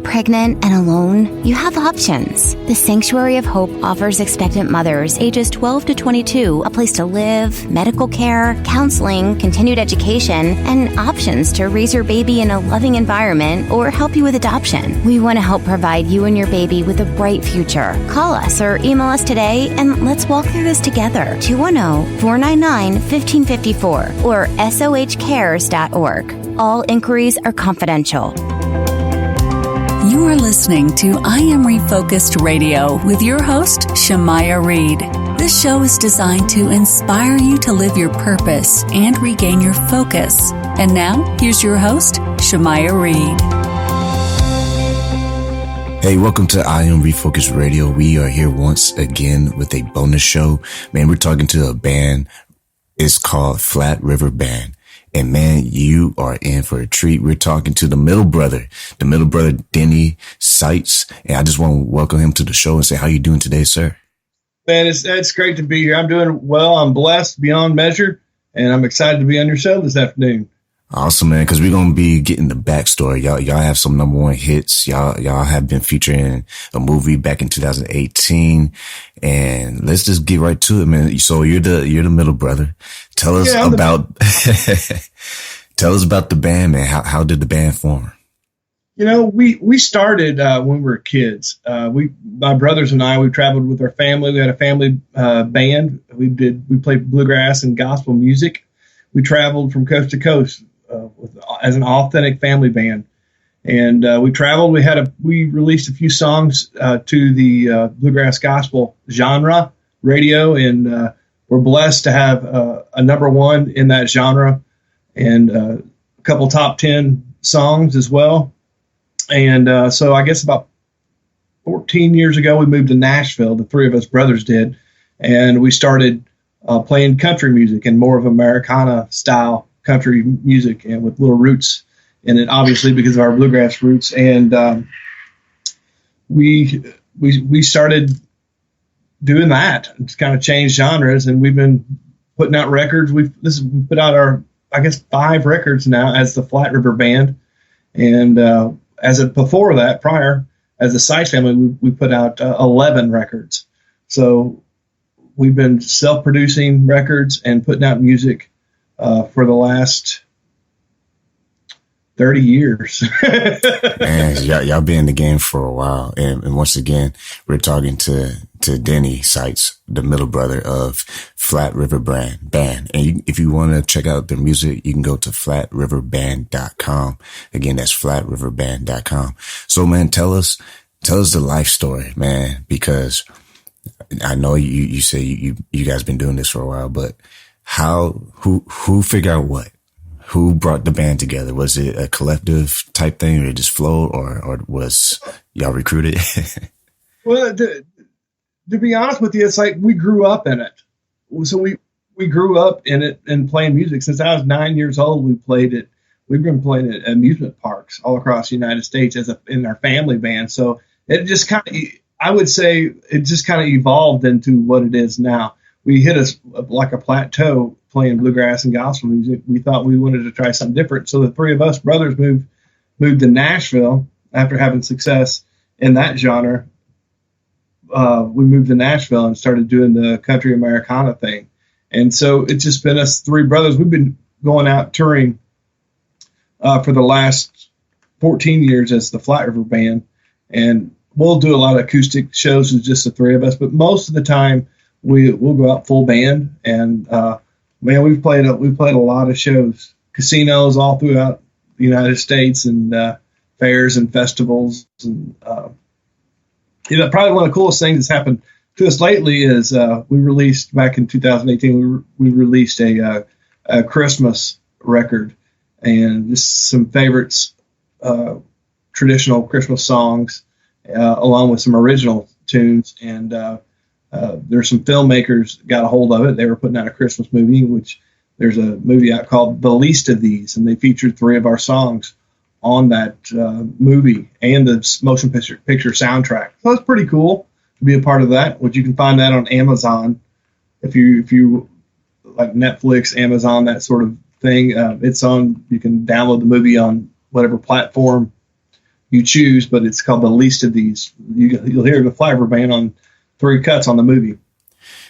pregnant, and alone? You have options. The Sanctuary of Hope offers expectant mothers ages 12 to 22 a place to live, medical care, counseling, continued education, and options to raise your baby in a loving environment or help you with adoption. We want to help provide you and your baby with a bright future. Call us or email us today and let's walk through this together. 210-499-1554 or sohcares.org. All inquiries are confidential. You are listening to I Am Refocused Radio with your host, Shemaya Reed. This show is designed to inspire you to live your purpose and regain your focus. And now, here's your host, Shemaya Reed. Hey, welcome to I Am Refocused Radio. We are here once again with a bonus show. Man, we're talking to a band. It's called Flat River Band. And man, you are in for a treat. We're talking to the middle brother Denny Sitze. And I just want to welcome him to the show and say, how you doing today, sir? Man, it's great to be here. I'm doing well. I'm blessed beyond measure, and I'm excited to be on your show this afternoon. Awesome, man, because we're going to be getting the backstory. Y'all have some number one hits. Y'all have been featured in a movie back in 2018. And let's just get right to it, man. So you're the middle brother. Tell us about the band, man. How did the band form? You know, we started when we were kids. My brothers and I, we traveled with our family. We had a family band. We played bluegrass and gospel music. We traveled from coast to coast as an authentic family band, and we traveled. We released a few songs to the bluegrass gospel genre radio, and we're blessed to have a number one in that genre, and a couple top 10 songs as well. And so I guess about 14 years ago, we moved to Nashville. The three of us brothers did, and we started playing country music and more of Americana style country music, and with little roots in it, obviously because of our bluegrass roots. And we started doing that. It's kind of changed genres, and we've been putting out records. We put out our, I guess, 5 records now as the Flat River Band, and before that, prior as the Sitze family, we put out 11 records. So we've been self-producing records and putting out music for the last 30 years. Man, y'all been in the game for a while. And once again, we're talking to Denny Sitze, the middle brother of Flat River Band. And if you want to check out their music, you can go to flatriverband.com. Again, that's flatriverband.com. So, man, tell us the life story, man, because I know you say you guys been doing this for a while, but who figured out what? Who brought the band together? Was it a collective type thing, or it just flowed, or was y'all recruited? Well, to be honest with you, it's like we grew up in it. So we grew up in it and playing music. Since I was 9 years old, we played it. We've been playing at amusement parks all across the United States in our family band. So it just kind of, I would say it just kind of evolved into what it is now. We hit like a plateau playing bluegrass and gospel music. We thought we wanted to try something different. So the three of us brothers moved to Nashville after having success in that genre. We moved to Nashville and started doing the country Americana thing. And so it's just been us three brothers. We've been going out touring for the last 14 years as the Flat River Band. And we'll do a lot of acoustic shows with just the three of us, but most of the time we'll go out full band. And man, we've played a lot of shows, casinos all throughout the United States, and fairs and festivals. And probably one of the coolest things that's happened to us lately is we released back in 2018. We released a Christmas record, and just some favorites, traditional Christmas songs, along with some original tunes. And there's some filmmakers got a hold of it. They were putting out a Christmas movie, which there's a movie out called The Least of These, and they featured 3 of our songs on that movie and the motion picture soundtrack. So it's pretty cool to be a part of that, which you can find that on Amazon. If you like Netflix, Amazon, that sort of thing, it's on. You can download the movie on whatever platform you choose, but it's called The Least of These. You'll hear the Flat River Band on 3 cuts on the movie.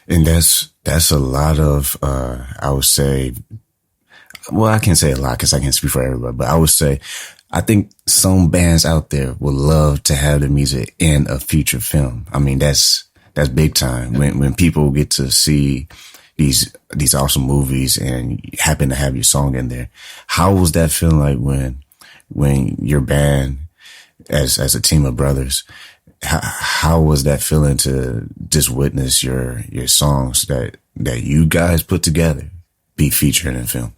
And that's a lot of, I would say, well, I can't say a lot because I can't speak for everybody, but I would say, I think some bands out there would love to have the music in a feature film. I mean, that's big time. When people get to see these awesome movies and happen to have your song in there. How was that feeling like when your band, as a team of brothers, how was that feeling to just witness your songs that you guys put together be featured in film?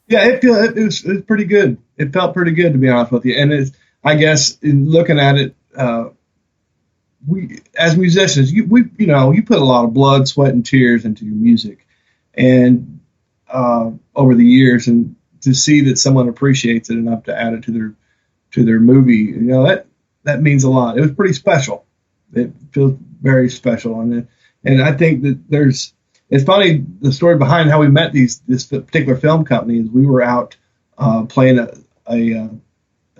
Yeah, it was pretty good. It felt pretty good, to be honest with you. And I guess in looking at it, we as musicians, you put a lot of blood, sweat, and tears into your music, and over the years, and to see that someone appreciates it enough to add it to their movie, that means a lot. It was pretty special. It feels very special, and I think that it's funny, the story behind how we met this particular film company is we were out playing an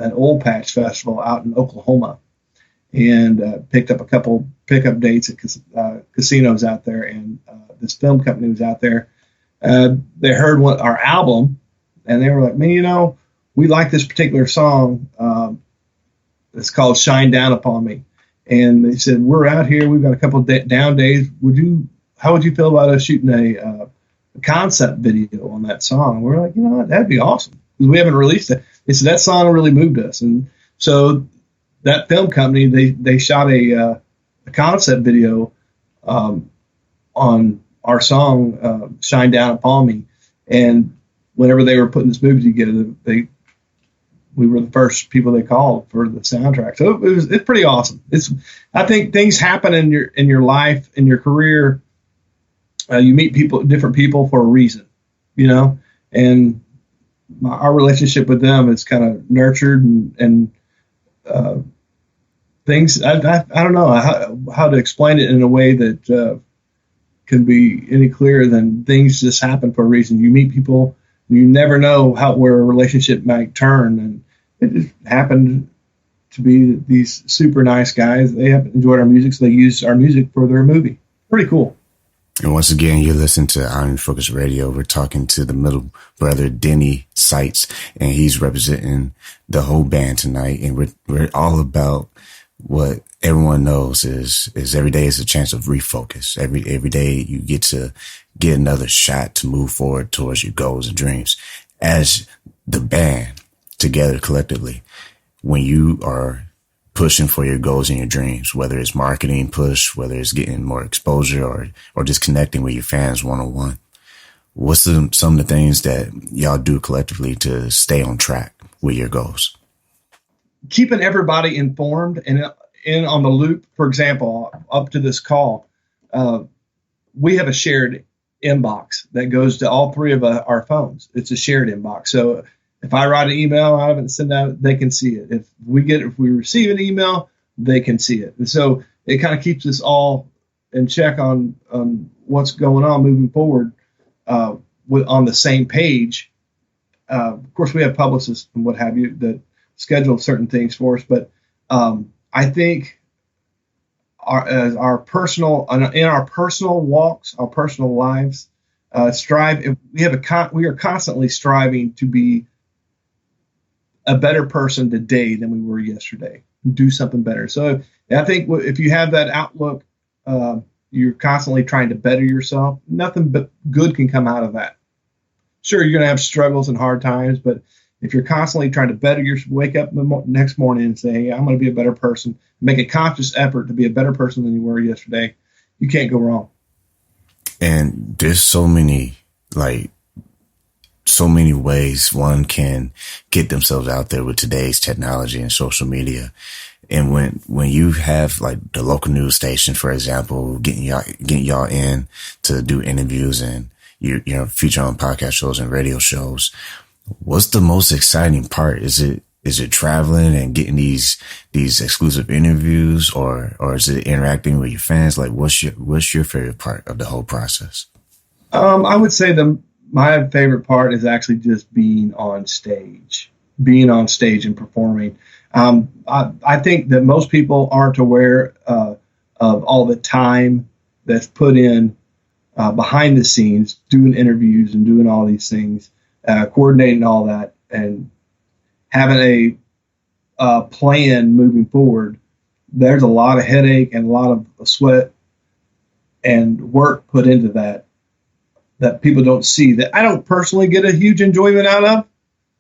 oil patch festival out in Oklahoma, and picked up a couple pickup dates at casinos out there, and this film company was out there. They heard our album, and they were like, man, we like this particular song. It's called Shine Down Upon Me. And they said, we're out here, we've got a couple of down days. How would you feel about us shooting a concept video on that song? We're like, that'd be awesome, because we haven't released it. They said that song really moved us, and so that film company they shot a concept video on our song Shine Down Upon Me, and whenever they were putting this movie together, we were the first people they called for the soundtrack. So it's pretty awesome. I think things happen in your life, in your career. You meet different people for a reason, and our relationship with them is kind of nurtured and things. I don't know how to explain it in a way that can be any clearer than things just happen for a reason. You meet people, you never know where a relationship might turn, and it just happened to be these super nice guys. They have enjoyed our music, so they used our music for their movie. Pretty cool. And once again, you're listening to I Am Focused Radio. We're talking to the middle brother, Denny Sitze, and he's representing the whole band tonight. And we're all about what everyone knows is every day is a chance of refocus. Every day you get to get another shot to move forward towards your goals and dreams. As the band together collectively, when you are pushing for your goals and your dreams, whether it's marketing push, whether it's getting more exposure or just connecting with your fans one-on-one, what's some of the things that y'all do collectively to stay on track with your goals? Keeping everybody informed and in on the loop. For example, up to this call, we have a shared inbox that goes to all 3 of our phones. It's a shared inbox. So if I write an email, I haven't sent out, they can see it. If we receive an email, they can see it. And so it kind of keeps us all in check on what's going on moving forward on the same page. Of course, we have publicists and what have you that schedule certain things for us, but I think in our personal walks, our personal lives, we are constantly striving to be a better person today than we were yesterday. Do something better. So I think if you have that outlook, you're constantly trying to better yourself. Nothing but good can come out of that. Sure, you're going to have struggles and hard times, but if you're constantly trying to better wake up in the next morning and say, hey, I'm going to be a better person, make a conscious effort to be a better person than you were yesterday, you can't go wrong. And there's so many ways one can get themselves out there with today's technology and social media. And when you have like the local news station, for example, getting y'all in to do interviews and you feature on podcast shows and radio shows, what's the most exciting part? Is it traveling and getting these exclusive interviews, or is it interacting with your fans? Like, what's your favorite part of the whole process? I would say my favorite part is actually just being on stage and performing. I think that most people aren't aware of all the time that's put in behind the scenes, doing interviews and doing all these things, coordinating all that, and having a plan moving forward. There's a lot of headache and a lot of sweat and work put into that people don't see, that I don't personally get a huge enjoyment out of.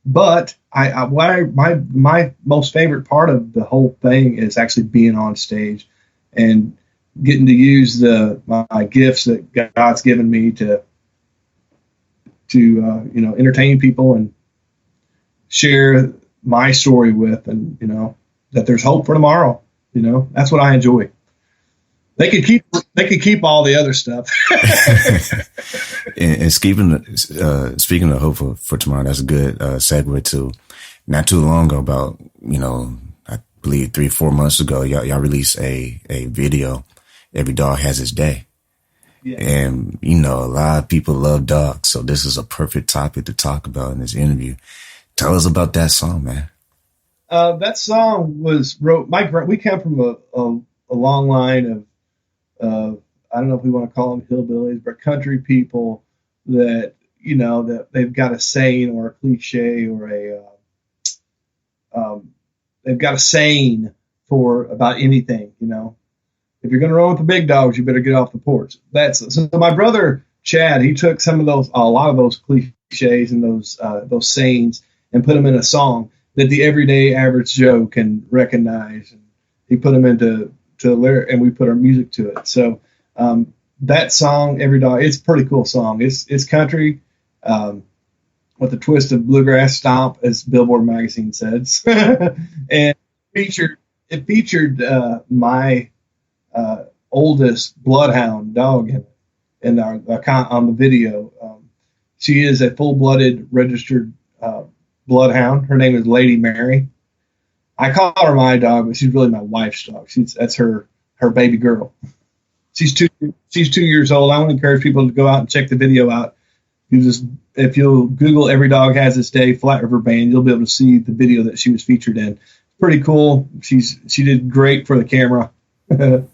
But my most favorite part of the whole thing is actually being on stage and getting to use my gifts that God's given me to entertain people and share my story with, and that there's hope for tomorrow. That's what I enjoy. They could keep all the other stuff. and speaking of hope for tomorrow, that's a good segue to not too long ago, about I believe 3-4 months ago, y'all released a video. Every dog has its day. Yeah. And a lot of people love dogs, so this is a perfect topic to talk about in this interview. Tell us about that song, man. That song was wrote. We come from a long line of I don't know if we want to call them hillbillies, but country people that that they've got a saying or a cliche or they've got a saying for about anything. If you're going to run with the big dogs, you better get off the porch. So my brother Chad, he took a lot of those cliches and those sayings and put them in a song that the everyday average Joe can recognize. And he put them into lyric, and we put our music to it. So that song, Every Dog, it's a pretty cool song. It's country with a twist of bluegrass stomp, as Billboard magazine says, and it featured my oldest bloodhound dog in on the video. She is a full-blooded registered bloodhound. Her name is Lady Mary. I call her my dog, but she's really my wife's dog. That's her baby girl. She's 2 years old. I want to encourage people to go out and check the video out. If you'll Google "Every Dog Has Its Day" Flat River Band, you'll be able to see the video that she was featured in. Pretty cool. She did great for the camera. And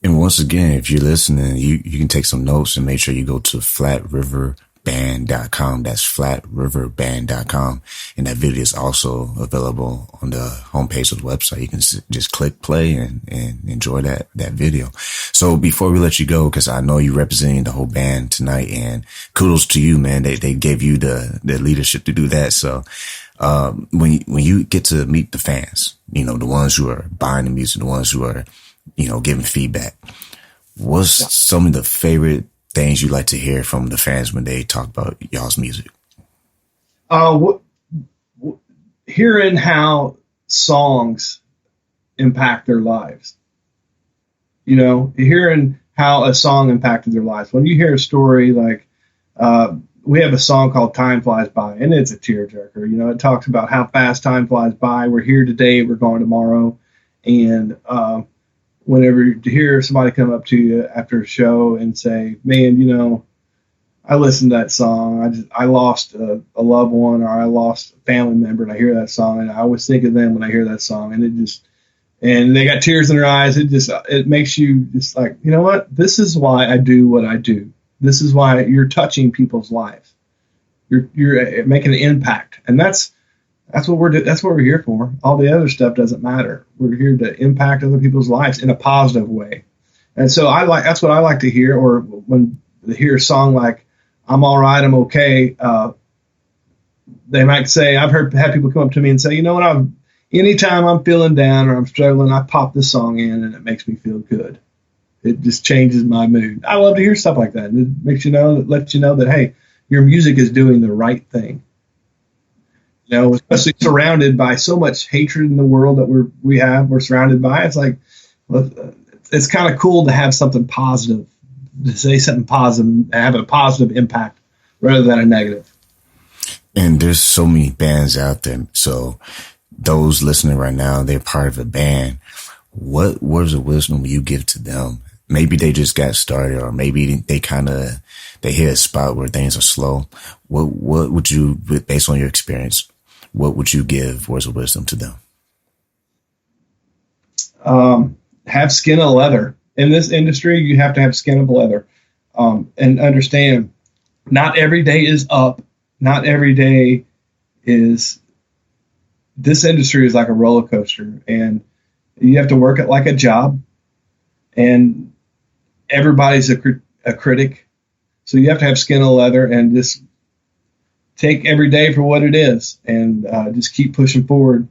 once again, if you're listening, you can take some notes and make sure you go to flatriverband.com. That's flatriverband.com. And that video is also available on the homepage of the website. You can just click play and enjoy that video. So before we let you go, because I know you're representing the whole band tonight, and kudos to you, man. They gave you the leadership to do that. So when you get to meet the fans, the ones who are buying the music, the ones who are giving feedback, what's some of the favorite things you like to hear from the fans when they talk about y'all's music? Hearing how songs impact their lives. Hearing how a song impacted their lives. When you hear a story like, we have a song called "Time Flies By," and it's a tearjerker. It talks about how fast time flies by. We're here today, we're gone tomorrow. And whenever you hear somebody come up to you after a show and say, "Man, I listened to that song. I lost a loved one, or I lost a family member, and I hear that song, and I always think of them when I hear that song." And they got tears in their eyes. It makes you just like, you know what? This is why I do what I do. This is why you're touching people's lives. You're making an impact, and that's what we're here for. All the other stuff doesn't matter. We're here to impact other people's lives in a positive way. And so that's what I like to hear. Or when they hear a song like "I'm All Right, I'm Okay," they might say, I've had people come up to me and say, "You know what? Anytime I'm feeling down or I'm struggling, I pop this song in and it makes me feel good. It just changes my mood." I love to hear stuff like that. It makes lets you know that, hey, your music is doing the right thing. Especially surrounded by so much hatred in the world that we're surrounded by. It's like, it's kind of cool to have something positive, to say something positive, and have a positive impact rather than a negative. And there's so many bands out there. So those listening right now, they're part of a band. What words of wisdom will you give to them? Maybe they just got started, or maybe they hit a spot where things are slow. What would you, based on your experience, what would you give words of wisdom to them? have skin of leather. In this industry, you have to have skin of leather, and understand not every day is up. Not every day is, this industry is like a roller coaster, and you have to work it like a job, and everybody's a critic. So you have to have skin of leather and just take every day for what it is, and just keep pushing forward.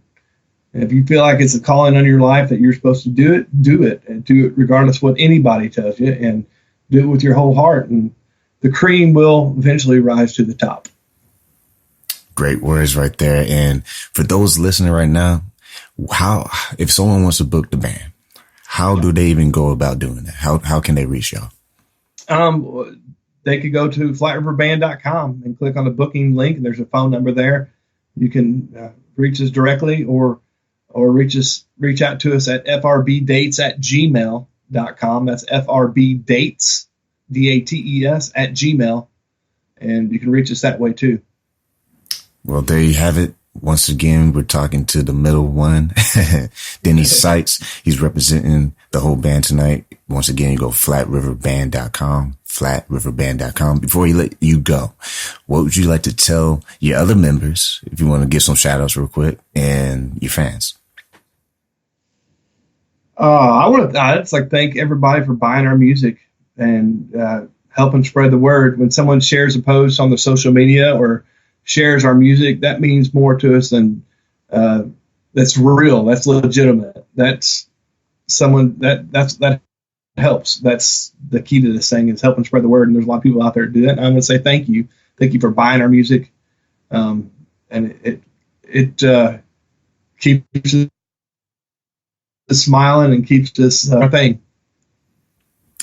And if you feel like it's a calling on your life that you're supposed to do it, and do it regardless of what anybody tells you, and do it with your whole heart, and the cream will eventually rise to the top. Great words right there. And for those listening right now, if someone wants to book the band, how do they even go about doing that? How can they reach y'all? They could go to flatriverband.com and click on the booking link, and there's a phone number there. You can reach us directly, or reach out to us at frbdates@gmail.com. That's frbdates, DATES, @gmail. And you can reach us that way too. Well, there you have it. Once again, we're talking to the middle one, Denny Sitze. He's representing the whole band tonight. Once again, you go flatriverband.com, flatriverband.com. Before you let you go, what would you like to tell your other members, if you want to give some shout outs real quick, and your fans? I'd just like to thank everybody for buying our music and helping spread the word. When someone shares a post on the social media or shares our music, that means more to us than that's real, that's legitimate, that's someone that helps. That's the key to this thing, is helping spread the word, and there's a lot of people out there that do that. And I'm going to say thank you for buying our music, and it keeps us smiling and keeps us thing.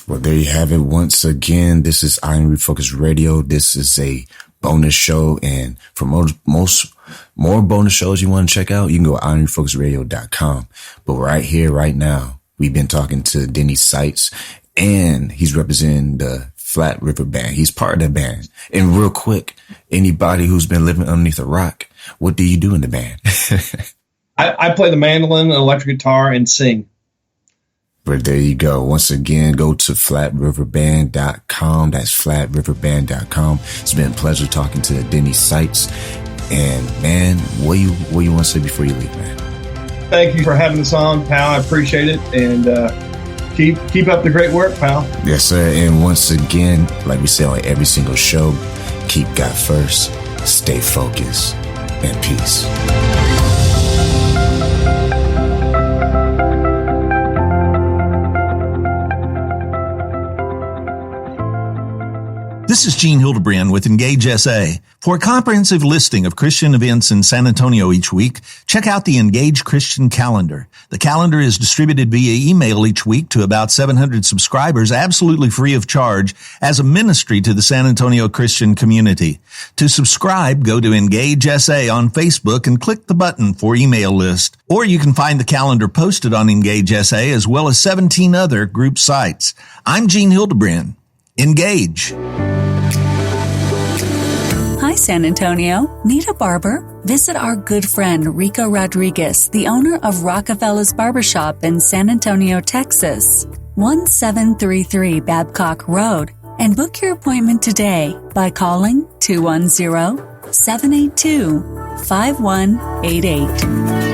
Well, there you have it. Once again, this is I Am Refocused Radio. This is a bonus show, and for most more bonus shows you want to check out, you can go to unrefocusedradio.com. But right here, right now, we've been talking to Denny Sitze, and he's representing the Flat River Band. He's part of the band. And real quick, anybody who's been living underneath a rock, what do you do in the band? I play the mandolin, electric guitar, and sing. But there you go. Once again, go to flatriverband.com. That's flatriverband.com. It's been a pleasure talking to Denny Sitze. And man, what you want to say before you leave, man? Thank you for having us on, pal. I appreciate it. And keep up the great work, pal. Yes, sir. And once again, like we say on every single show, keep God first, stay focused, and peace. This is Gene Hildebrand with Engage SA. For a comprehensive listing of Christian events in San Antonio each week, check out the Engage Christian Calendar. The calendar is distributed via email each week to about 700 subscribers, absolutely free of charge, as a ministry to the San Antonio Christian community. To subscribe, go to Engage SA on Facebook and click the button for email list. Or you can find the calendar posted on Engage SA as well as 17 other group sites. I'm Gene Hildebrand. Engage. Hi, San Antonio. Need a barber? Visit our good friend Rico Rodriguez, the owner of Rockefeller's Barbershop in San Antonio, Texas, 1733 Babcock Road, and book your appointment today by calling 210-782-5188.